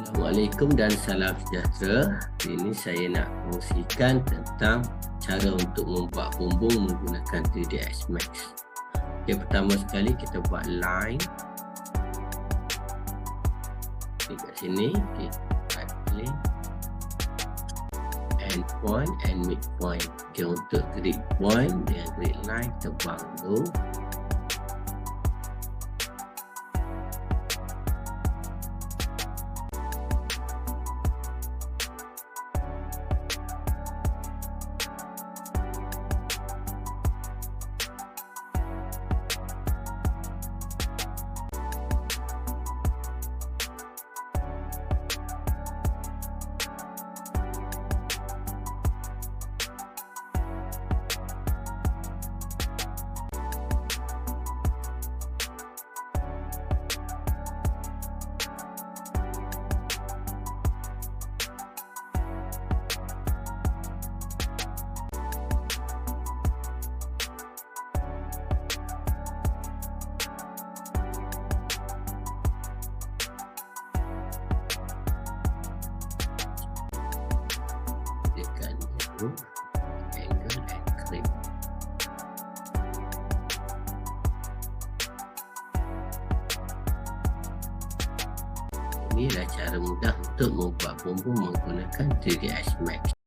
Assalamualaikum dan salam sejahtera. Hari ini saya nak kongsikan tentang cara untuk membuat bumbung menggunakan 3ds Max. Okay, pertama sekali kita buat line. Okay, kat sini kita pilih end point and mid point. Okay, untuk grid point dengan grid line kita buang dulu. Angle and clip. Inilah cara mudah untuk membuat bumbung menggunakan 3ds Max.